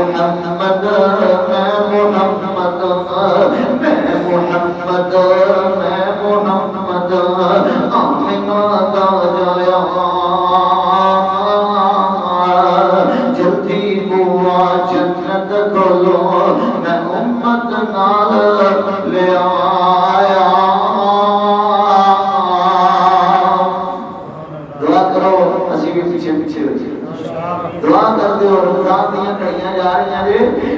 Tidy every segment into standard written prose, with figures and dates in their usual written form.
محمد میں محمد میں محمد میں محمد آمنہ دا جایا جلدی بوا جنت کھولو میں امت نال لے آیا دعا کرو اسی بھی پیچھے پیچھے دعا کر دے اور رمضان دیاں کڑیاں جا رہی ہیں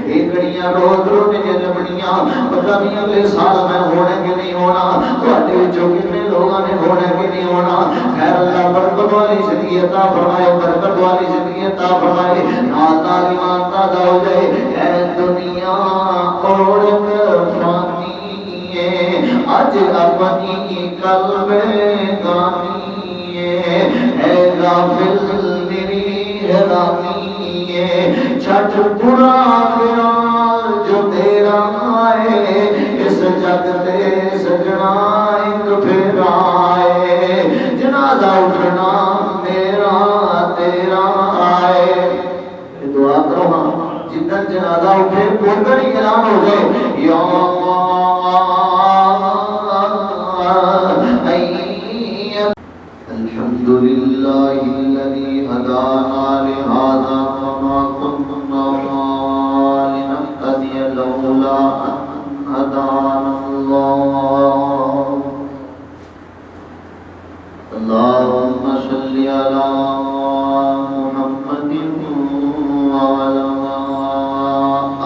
جی یہ کڑیاں روز روز نے لبنیاں پتہ نہیں اگلے سال میں ہونے کے نہیں ہونا تواڈے وچوں کتنے لوگاں نے ہونے کے نہیں ہونا خیر اللہ برکت والی زندگی عطا فرمائے برکت والی زندگی عطا فرمائے نال ایمان تازہ ہو جائے اے دنیا اوڑک فانی ہے اج اپنی قلب گانی ہے غافل چھٹ برا خیال جو تیرا ہے اس جگ تے سجنا ایک پھر آئے جنازہ اٹھنا میرا تیرا آئے دعا کرو ہاں جتنا جنازہ اٹھے بولکر ہی اعلان ہو گئے یا الحمدللہ الذی ہدانا لہذا وما كنا لنهتدي لولا ان هدانا اللہ اللهم صل على محمد وعلى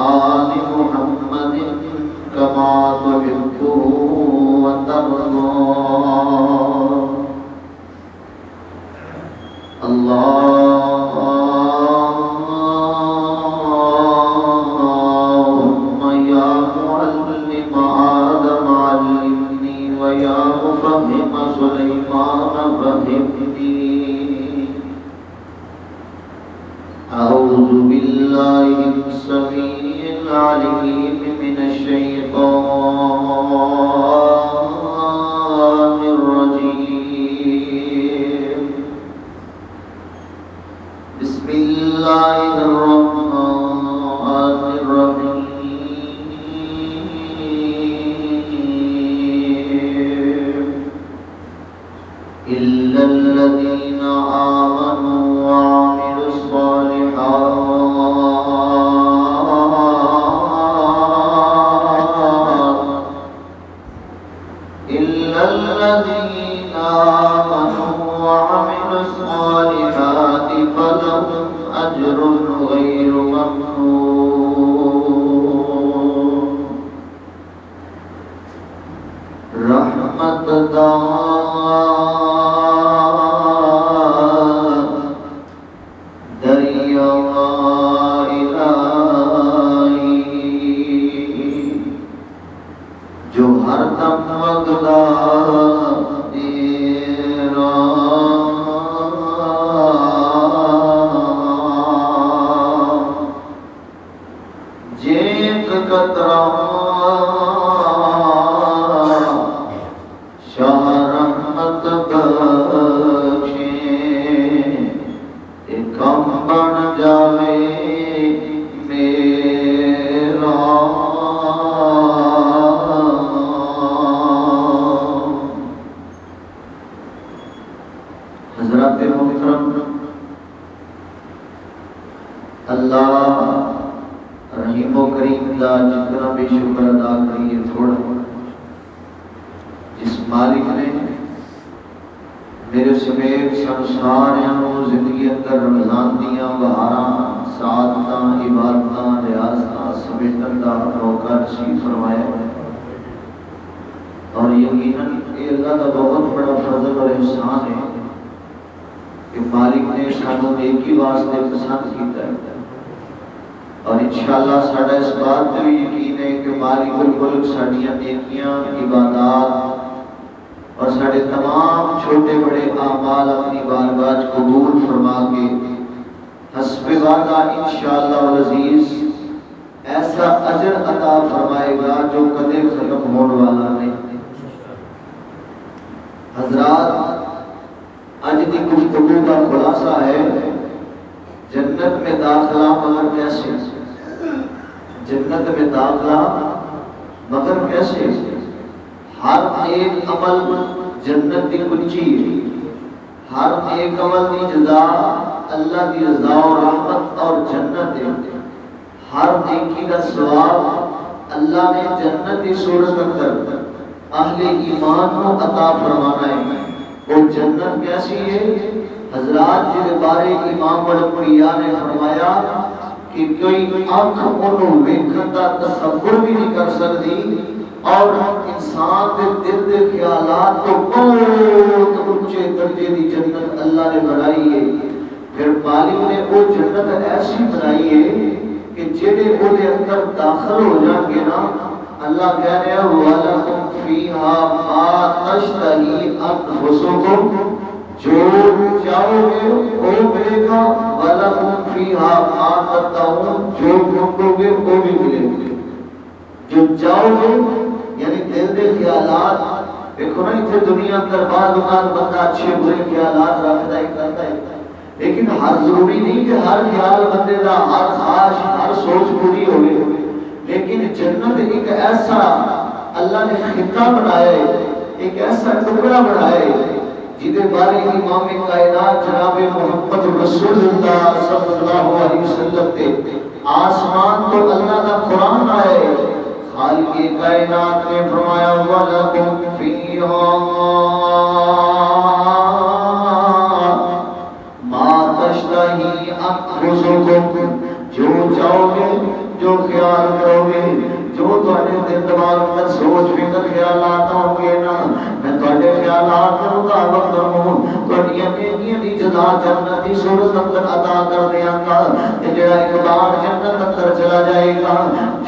آل محمد كما تحب وترضى اللهم يا معلم آدم علمني ويا مفهم سليمان فهمني أعوذ بالله السميع العليم من الشيطان الرجيم بسم الله الرحمن الرحيم إلا الذين آمنوا وعملوا الصالحات إلا الذين آمنوا وعملوا الصالحات فلهم أجر غير ممنون رحمت دریا الہی جو ہر دم وگدا جنت میں داخلہ مگر کیسے؟ ہر ایک عمل جنت کی کنجی ہے، ہر ایک عمل کی جزا اللہ کی رضا اور رحمت اور جنت ہے، ہر نیکی کا ثواب اللہ نے جنت کی صورت اندر اہل ایمان کو عطا فرمانا ہے۔ وہ جنت کیسی ہے؟ حضرات جن بارے امام الانبیاء نے فرمایا کہ کوئی آنکھ انہوں ویکھن دا تصور بھی نہیں کر سکتی، اور انسان دے دل دے خیالات تو بہت اونچے درجے دی جنت اللہ نے بنائی ہے۔ پھر مالک نے وہ جنت ایسی بنائی ہے کہ جڑے وہ دے اندر داخل ہو جان گے نا، اللہ کہہ رہے ہیں وَلَكُمْ فِيهَا مَا تَشْتَهِي أَنفُسُكُمْ، جو چاہو گے وہ ملے گا، وَلَكُمْ فِيهَا مَا تَدَّعُونَ، جو ڈھونڈو گے وہ بھی ملے گا۔ جو چاہو گے یعنی دل دے خیالات، دیکھو نا اتنے دنیا اندر بعض اوقات بندہ اچھے برے خیالات رکھتا ہی کرتا ہے، لیکن ہر ضروری نہیں کہ ہر خیال بندے دا، ہر خواہش ہر سوچ پوری ہوئے، لیکن جنت ایک ایسا اللہ نے خطہ بنایا ہے، ایک ایسا ٹکڑا بنایا ہے جہدے بارے امام کائنات جناب محمد رسول اللہ صلی اللہ علیہ وسلم تے آسمان تو اللہ کا قرآن آیا ہے، خالق کائنات نے فرمایا وَلَكُمْ فِيهَا مَا تَشْتَهِي أَنفُسُكُمْ، جو چاہو گے، جو خیال کرو گے، جو تھوڑے دل دماغ میں سوچ فکر خیالات ہوں گے نا، میں تھوڑے خیالات کے مطابق کروں، تھوڑی نیکیاں دی جزا جنت دی صورت اندر عطا کر دیاں گا۔ کہ جڑا ایک بار جنت اندر چلا جائے گا،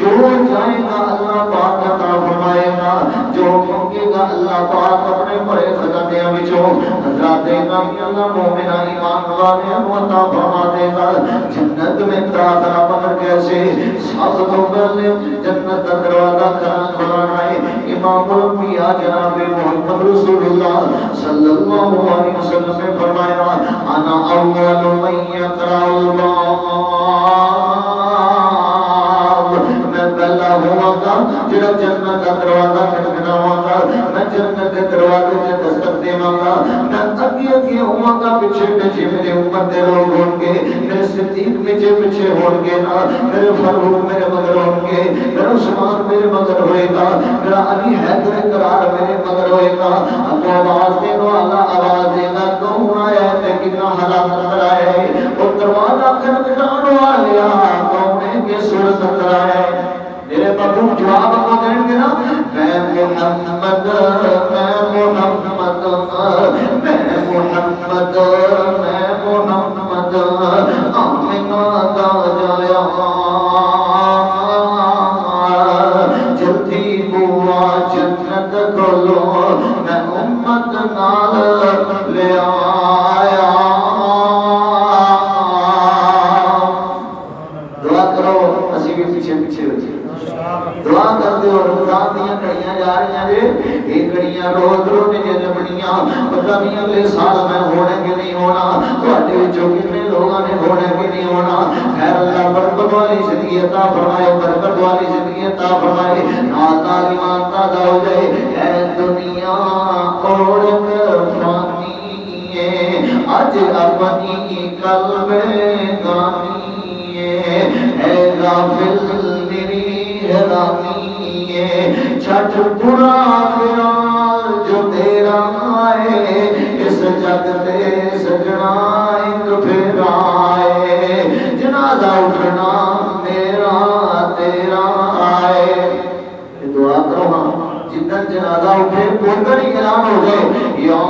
جو جائے گا اللہ پاک عطا فرمائے گا، جو مانگے گا اللہ پاک اپنے بڑے خزانے وچوں حضرات امام اللہ مومنہ ایمان والے عطا فرما دے گا۔ جنت میں داخلہ مگر کیسے؟ سب تو پہلے جنت کا دروازہ کھلانا ہے۔ امام الانبیاء جناب محمد رسول اللہ صلی اللہ علیہ وسلم نے فرمایا انا اول من یقرع الباب، میں پہلا ہوا گا جڑا جنت کا دروازہ کھٹکھٹاواں گا، میں جنت کے دروازے تے دستک دیواں گا، میں اگے اگے ہوا گا، پیچھے پیچھے میرے امت دے لوگ ہون گے، میرے صدیق پیچھے پیچھے ہون گے نا، میرے فاروق میرے مگر ہون گے، میرا عثمان میرے مگر ہوئے گا، میرا علی حیدر قرار میرے مگر ہوئے گا۔ اللہ آواز دے دو، اللہ آواز دے گا، کون آیا تے کتنا حالات اندر آئے، وہ دروازہ کھٹکھٹانے والیا کون ہے کہ صورت اندر آئے۔ میرے محبوب جواب کو دیں گے نا، میں محمد میں محمد میں محمد میں محمد آمینہ دا جایا، جلدی بوا جنت کھولو، میں امت نال لے آیا۔ دعا کرو، اسی بھی پیچھے پیچھے ہو جائے، دعا کر دے، اور رمضان دیاں کڑیاں جا رہی ہیں جے، یہ کڑیاں روز روز نے لبنیاں، پتہ نہیں اگلے سال میں ہونے کے نہیں ہونا، تواڈے وچوں کتنے لوگاں نے ہونے کے نہیں ہونا۔ خیر اللہ برکت والی زندگی عطا فرمائے، برکت والی زندگی عطا فرمائے، نال ایمان تازہ ہو جائے۔ اے دنیا اوڑ فانی ہے، اج اپنی قلب گانی ہے، اے غافل حیرانی ہے، چھٹ برا خیال جو تیرا ہے، اس جگ تے سجنا ایک پھر آئے، جنازہ اٹھنا میرا تیرا آئے۔ دعا کرو ہاں، جتنا جنازہ اٹھے ادھر ہی اعلان ہو جائے، یا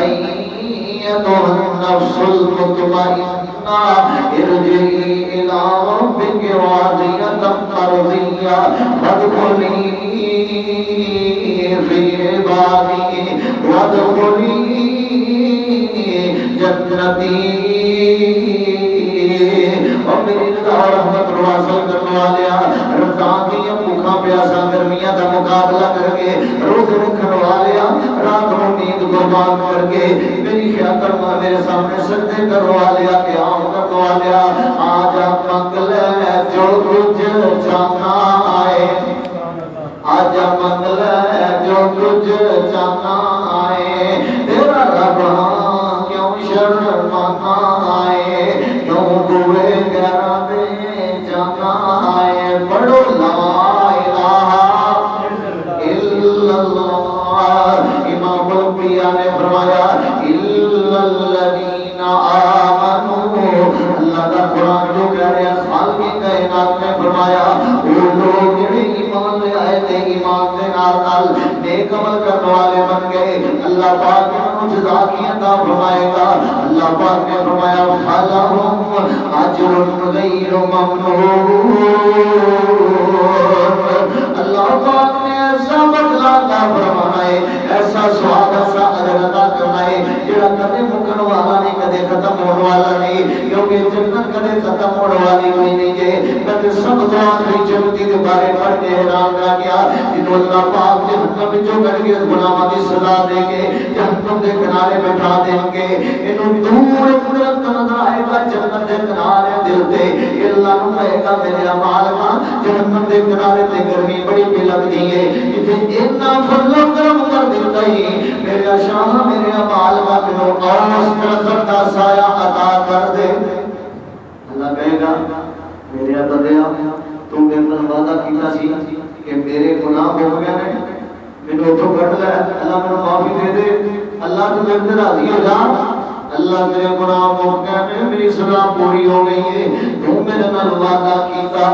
ایتھا النفس المطمئنہ ارجعی الی ربک راضیۃ مرضیہ فادخلی فی عبادی وادخلی جنتی۔ اور میری رضا اور رحمت کو حاصل کرنے والیا، رمضان کی بھوکاں پیاساں گرمیاں کا مقابلہ کر کے روزے رکھنے والیا، رات کو نیند قربان کر کے میری خاطر میرے سامنے سجدے کرنے والیا، قیام کرنے والیا آج منگ لے جو کچھ چاہنا ہے آج منگ لے جو کچھ چاہنا ہے تیرا رب ہاں کیوں شرمانا ہے کیوں بوئے گرا دے جانا ہے پڑھو لا الہ الا اللہ امام الانبیاء نے فرمایا الا الذین آمنوا اللہ کا قرآن جو کہہ رہے ہیں خالق کائنات نے فرمایا وہ لوگ جڑے ایمان لے آئے تھے ایمان دے نال نیک عمل کرنے والے بن گئے اللہ پاک نے انہیں جزا کی عطا فرمائے گا اللہ پاک نے فرمایا فَلَهُمْ أَجْرٌ غَيْرُ مَمْنُونٍ اللہ پاک نے ایسا بدلہ عطا فرمانا ہے ایسا ثواب ایسا اجر عطا کرنا ہے جڑا کدے مکن والا نہیں کدے ختم ہونے والا نہیں کیونکہ جنت کدے ختم ہونے والی کوئی نہیں ہے میں سب تو آخری جنتی کے بارے پڑھ کے حیران رہ گیا جنہوں اللہ پاک جہنم وچوں کر کے غلاماں دی سزا دے کے جہنم دے کنارے بٹھا دیں گے انہوں دور قدرت نظر آئے گا جنت دے کنارے دل تے اللہ نو کہے گا میرے مالکا جہنم دے کنارے تے گرمی بڑی پی لگدی ہے اتنے اتنا فضل و کرم کر دیتا ہی میرے شاہ میرے مالکا مینوں اوس درخت دا سایہ عطا کر دے اللہ کہے گا میرے بندیا تو میرے نال وعدہ کیتا سی کہ میرے گناہ ہو گئے نے مینوں تو کٹ لے اللہ مینوں معافی دے دے اللہ تو میرے تے راضی ہو جا اللہ میرے گناہ ہو گئے نے میری سزا پوری ہو گئی ہے تو میرے نال وعدہ کیتا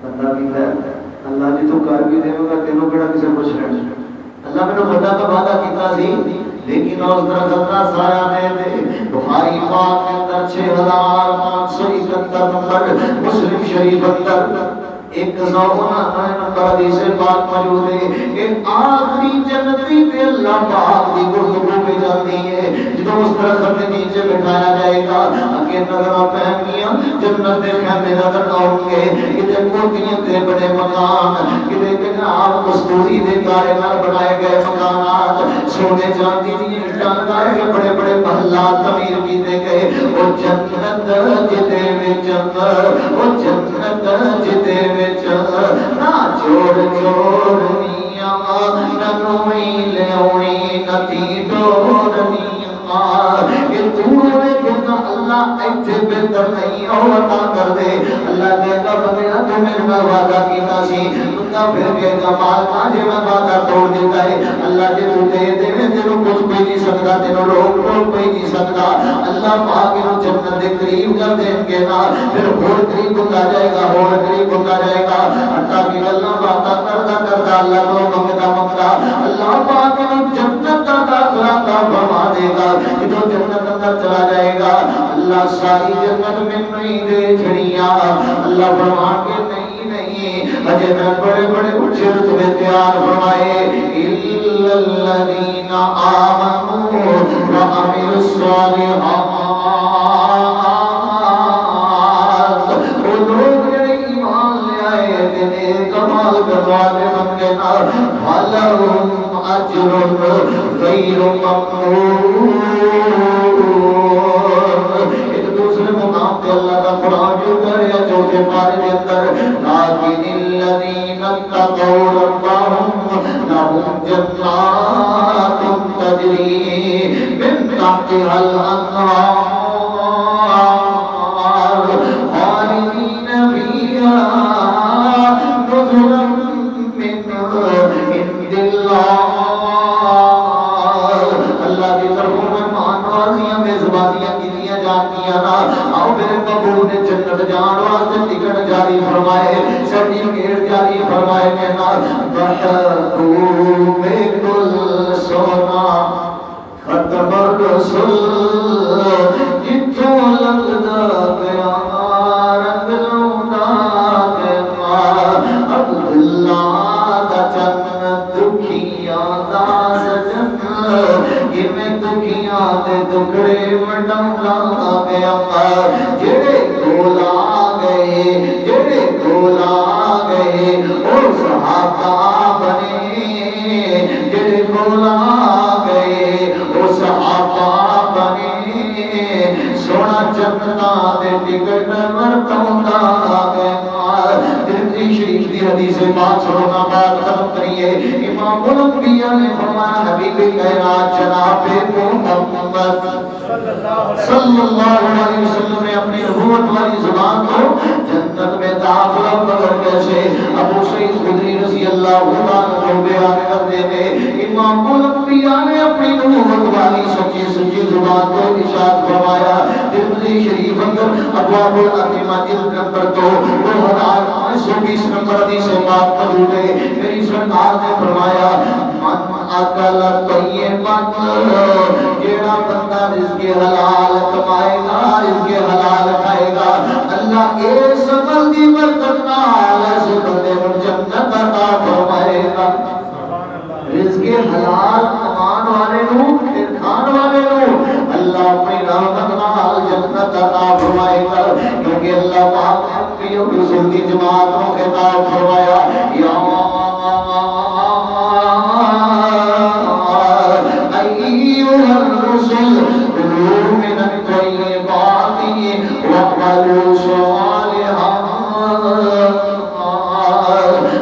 بندہ کیتا ہے اللہ جی تو کر بھی دے گا تینوں کیڑا کسے پوچھ لینا اللہ مینوں بندہ کا وعدہ کیتا سی لیکن اس درخت کا سایہ دے دے بخاری پاک کے اندر 6571 نمبر مسلم شریف اندر 1099 نمبر حدیث پاک موجود ہے کہ آخری جنتی پہ اللہ پاک دی گفتگو پہ جاتی ہے جدوں اس درخت کے نیچے بٹھایا جائے گا اگے نظر پہنگیاں جنت دے خیمے نظر آؤں گے کتے کوٹیاں تے بڑے مکان کتے جناب کستوری دے گارے نال بنائے گئے مکانات سونے چاندی دی اٹاں لگائے کے بڑے بڑے محلات تعمیر کیتے گئے او جنت جدے وچ او جنت جدے وچ نا چور چورنیاں نہ نوئی لیونی نہ تھی ڈورنیاں کہ تو ویکھنا اللہ ایتھے بہتر نہیں اور عطا کر دے اللہ نے کہا بندہ تو میرے نال وعدہ کیتا سی بندہ پھر کہے گا مالکا جے میں وعدہ توڑ دیتا ہے اللہ جے تو دے دے تینوں کچھ کوئی نہیں سکتا تینوں روک ٹوک کوئی نہیں سکتا اللہ پاک انہوں جنت دے قریب کر دیں گے نا پھر اور قریب ہوتا جائے گا اور قریب ہوتا جائے گا حتیٰ کہ اللہ باتہ کرتا اللہ کو منگتا اللہ پاک انہوں جنت کا داخلہ کا فرما دے گا انہوں جنت اندر چلا جائے گا اللہ ساری جنت میں نہیں دے چھڑیاں اللہ فرما کے نہیں اجے میں بڑے بڑے اچھے رتبے تیار فرمائے اِلَّا الَّذِينَ آمَنُوا وَعَمِلُوا الصَّالِحَاتِ وہ لوگ جڑے ایمان لے آئے تینے کمال کروانے بن گئے نا فَلَهُمْ أَجْرٌ غَيْرُ مَمْنُونٍ مقام پہ اللہ کا قرآن جو کر رہا چوتھے پارے کے اندر لیکن الذین اتقوا ربهم لهم جنات تجری من تحتها الانہار خالدین فیہا نزلا من عند اللہ اللہ کی طرف مہمان نوازیاں میزبانیاں آؤ میرے قبول نے جنت جان واسطے ٹکٹ جاری فرمائے سرٹیفکیٹ جاری فرمائے کہنا بحرو بالکل سونا ختم الرسول جتوں لگدا گیا رنگ لونا گیا عبداللہ دا چن دکھیاں دا سجن یہ میں دکھیاں دے دکھڑے وڈا گیا جڑے گولا گئے جڑے گولا گئے او صحابہ بنے جڑے گولا گئے او صحابہ بنے سونا جنتاں دے ٹکٹ مرتوندا ہے ترمذی شریف دی حدیث پاک سننا بات ختم کریے امام الانبیاء نے فرمایا حبیب کائنات جناب محمد صلی اللہ علیہ وسلم نے اپنی نبوت والی زبان کو جنت میں داخلہ مگر کیسے ابو سعید خدری رضی اللہ عنہ بیان کرتے ہیں امام الانبیاء نے اپنی نبوت والی سچی سچی زبان کو ارشاد فرمایا ترمذی شریف اندر ابواب الاتمہ جلد نمبر 2 2520 نمبر حدیث پاک موجود ہے میری سرکار نے فرمایا من اکل طیبا جیڑا بندہ رزق حلال کمائے گا رزق حلال کھائے گا اللہ اس عمل دی برکت نال اس بندے کو جنت عطا فرمائے گا رزق حلال کمان والے نو پھر کھان والے نو اللہ اپنی رحمت نال جنت عطا فرمائے گا کیونکہ اللہ پاک نے انبیاء رسول کی جماعت کو خطاب فرمایا یا ایھا الرسل کلوا من الطیبات واعملوا صالحا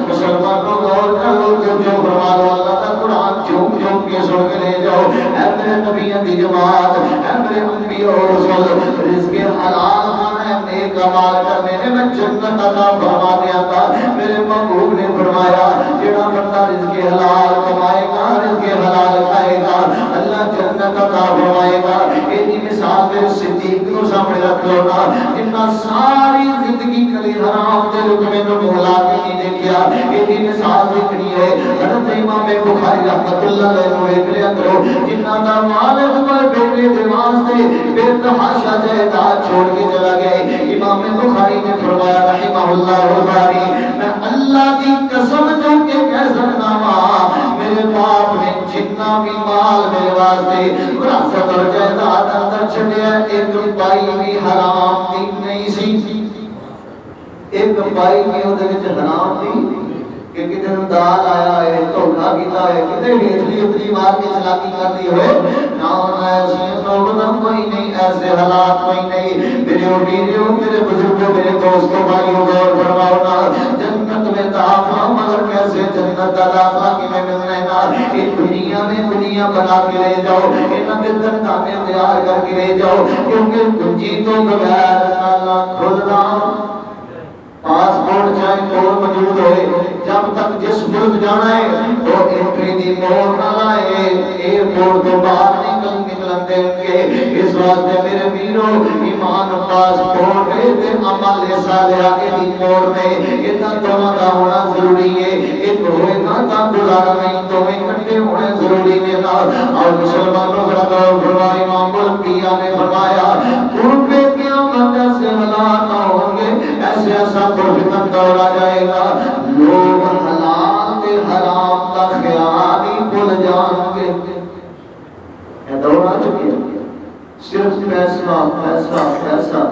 مسلمانوں غور کرو جو فرما دو اللہ کا قرآن جھوم جھوم کے سن کے لے جاؤ اے میرے نبیوں کی جماعت اے میرے انبیاء اور رسول رزق حلال کھانا ہے نیک اعمال کرنے نے میں جنت عطا فرما دیا تھا میرے محبوب نے فرمایا جڑا بندہ رزق حلال کمائے گا رزق حلال کھائے گا اللہ جنت عطا فرمائے گا ایسی مثال میرے صدیق کو سامنے رکھ لو نا جنہ ساری زندگی کبھی حرام دے لقمے میں مولا کے نہیں دیکھیا ایسی مثال دیکھنی ہے حضرت امام بخاری رحمت اللہ علیہ کو ایک لیا کرو جنہ دا والد پر بیٹے دے واسطے بے تحاشا جائیداد چھوڑ کے چلا گئے امام بخاری نے فرمایا رحمہ اللہ باری میں اللہ کی قسم جو کہ کہہ سکتا ہوں میرے باپ نے جتنا بھی مال میرے واسطے وراثت اور جائیداد اندر چھڑیا ایک پائی بھی حرام دی نہیں سی ایک پائی بھی اودے وچ حرام دی کہ کتے نوں دال آیا ہے دھوکا کیتا ہے کتے ہیٹلی اتری مار کے چلاکی کر دی ہوئے نہ ہونا ایسی نوبت کوئی نہیں ایسے حالات کوئی نہیں میرے بیویوں میرے بزرگوں میرے دوستوں بھائیوں غور فرماؤ نا جنت میں داخلہ مگر کیسے جنت کا داخلہ کیویں ملنا ہے نا اس دنیا میں دنیا بنا کے لے جاؤ انہاں دے دندانے تیار کر کے لے جاؤ کیونکہ کنجی تو بغیر تالا کھلنا پاسپورٹ چاہے کول موجود ہوئے جب تک جس ملک جانا ہے تو انٹری دی مور نہ لائے ایئرپورٹ تو باہر نکلن دیں گے اس واسطے میرے ویرو ایمان پاسپورٹ تے عمل صالحہ دی مور میں اتنا دونوں کا ہونا ضروری ہے ایک ہوئے گا تا گزارا نہیں تو اکٹھے ہونے ضروری ہے نا اور مسلمانوں کا فرمایا امام الانبیاء نے فرمایا قرب قیامت سے ہلاک ہوں گے ایسے ایسا فتن دور آ جائے گا لوگ حلال تے حرام کا خیال ہی بھول جان گے یہ دور آ چکی ہے صرف پیسہ پیسہ پیسہ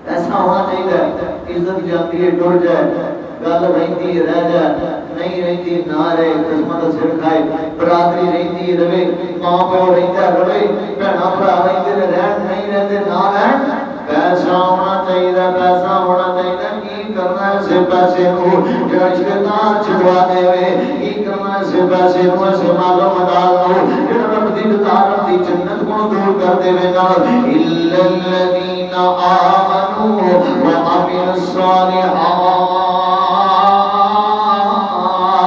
ایسا ہونا چاہیے عزت جاتی ہے ٹر جائے گل رہتی رہ جائے نہیں رہتی نہ رہے قسمت سر کھائے برادری رہتی رہے ماں پیو رہتا رہے بہنا بھرا رہتے رہن نہیں رہتے نہ رہن پیسہ ہونا چاہیے پیسہ ہونا چاہیے کی کرنا ہے سے پیسے کو جو رشتے دار چھڑوا دے وے کی کرنا ہے سے پیسے کو سے مالو مدال کو جو رب دی دار دی جنت کو دور کر دے وے نا الا الذين امنوا وعملوا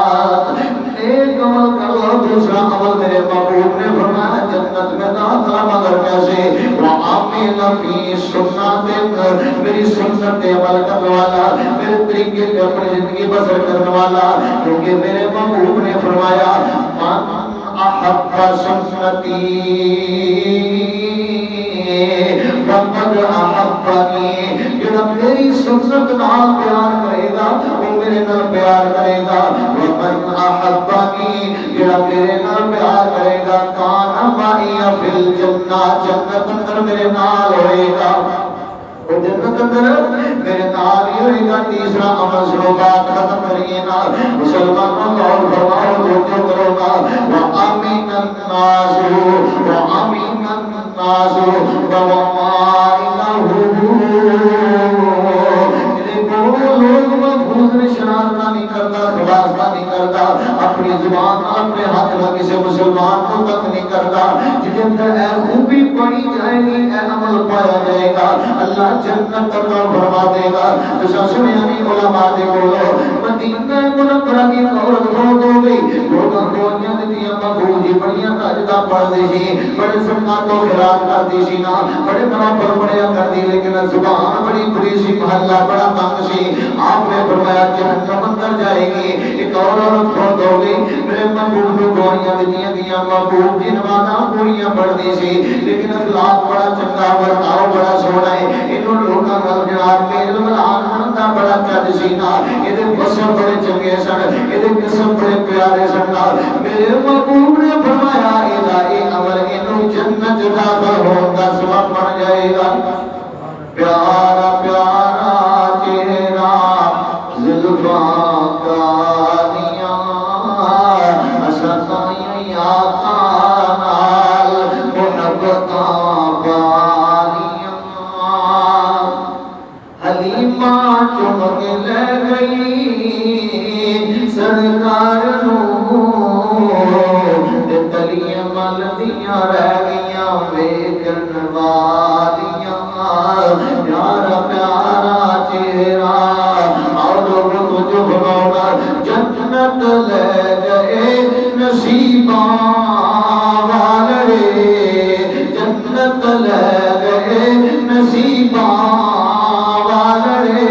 الصالحات ایک عمل کرو دوسرا عمل میرے محبوب نے فرمایا جنت میں داخلہ مگر کیسے وعمل فی سنت میری سنت پہ عمل کرنے والا میرے طریقے پہ اپنی زندگی بسر کرنے والا کیونکہ میرے محبوب نے فرمایا من احب سنتی فقد احبنی جڑا میری سنت نال پیار کرے گا وہ میرے نال پیار کرے گا ومن احبنی جڑا میرے نال پیار کرے گا کان معی فی الجنہ جنت اندر میرے نال ہوئے گا وہ جنت اندر میرے نال ہی ہوئے گا تیسرا عمل سنو بات ختم کریے نا مسلمانوں کا اور فرماؤ جو کرو گا وَأَمِنَ النَّاسُ وَأَمِنَ النَّاسُ وَمَا کے اندر اے خوبی پڑی جائے گی، اے عمل پایا جائے گا، اللہ جنت عطا فرما دے گا۔ تو شاشمیانی علماء دے بولو مدینہ منورہ کی عورت فوت ہو گئی، لوگاں دعائیاں دتیاں مقبول جی بڑیاں تاجدہ پڑھ دی سی، بڑے سنت و خیرات کر دی سی نا، بڑے نوافل پڑھیا کر دی، لیکن زبان بڑی بری سی، محلہ بڑا تنگ سی۔ آپ نے فرمایا جہنم اندر جائے گی۔ ایک اور عورت فوت ہو گئی، میرے محبوب کو دعائیاں دتیاں گیاں، محبوب جی نمازاں پوریاں پڑھدی سی، لیکن اخلاق بڑا چنگا، ورتاؤ بڑا سونا ہے، انہوں لوکاں نال جناب میل ملان مندا بڑا چج سی نا، ایدے قسم بڑے چنگے سن، ایدے قسم بڑے پیارے سن نا۔ میرے محبوب نے فرمایا ایدا اے عمل انہوں جنت داخل ہون دا سبب بن جائے گا۔ پیارا پیارا چہرہ زلفاں کالیاں اسقائیں آقا نال محبتاں بالیاں، حلیمہ چم کے لے گئی سرکار نوں، تے تلیاں مل دیاں رہ گئیاں ویکھن والیاں۔ پیارا پیارا چہرہ اور لوگوں کو جو بناؤنا، جنت لے گئے نصیباں والے، جنت لے گئے نصیباں والے،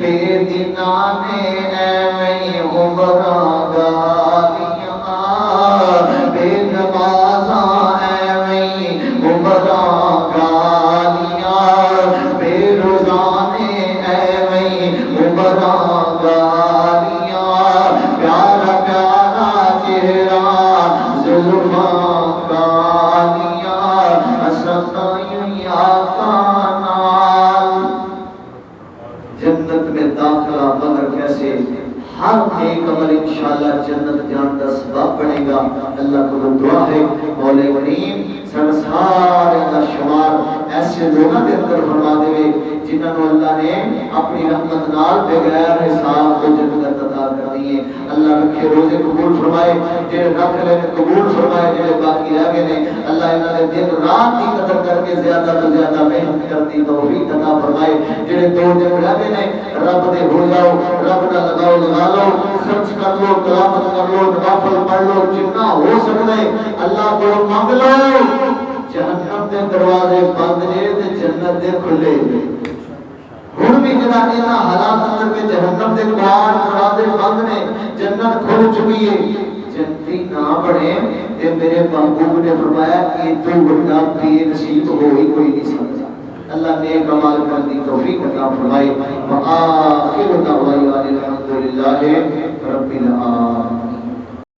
بے دینہ نے ایویں عمراں گالیاں، بے نمازاں ایویں عمراں گالیاں، بے روزانے ایویں عمراں گالیاں۔ پیارا پیارا چہرہ زلفاں کالیاں اسقائیں آقا نال۔ جنت میں داخلہ مگر کیسے؟ ہر ایک عمل انشاءاللہ جنت جان کا سبب بنے گا۔ اللہ کو دعا ہے مولا کریم سارے کا شمار ایسے لوگوں کے اندر فرما دے جنہوں نے اللہ نے اپنی رحمت نال بغیر حساب کو جنت عطا کر دی ہے۔ اللہ رکھے روزے قبول فرمائے، جڑے رکھ لے قبول فرمائے، جڑے باقی رہ گئے نے اللہ انہاں نے دن رات کی قدر کر کے زیادہ تو زیادہ محنت کرتی توفیق عطا فرمائے۔ جڑے 2 دن رہ گئے نے رب دے ہو جاؤ، رب دا لگاؤ لگا لو، خرچ کر لو، تلاوت کر لو، نوافل پڑھ لو، جتنا ہو سکتا ہے اللہ کو مانگ لو۔ جہنم دے دروازے بند نے تے جنت دے کھلے ہن بھی جڑا انہاں حالات اندر کے جہنم دے کباڑ دروازے بند نے، جنت کھل چکی ہے، جنتی نہ بڑھے تے میرے محبوب نے فرمایا کہ تو بڑا بے نصیب ہو ہی کوئی نہیں سکتا۔ اللہ نیک عمل کرنے کی توفیق عطا فرمائے۔ وآخر دعوانا الحمدللہ رب العالمین۔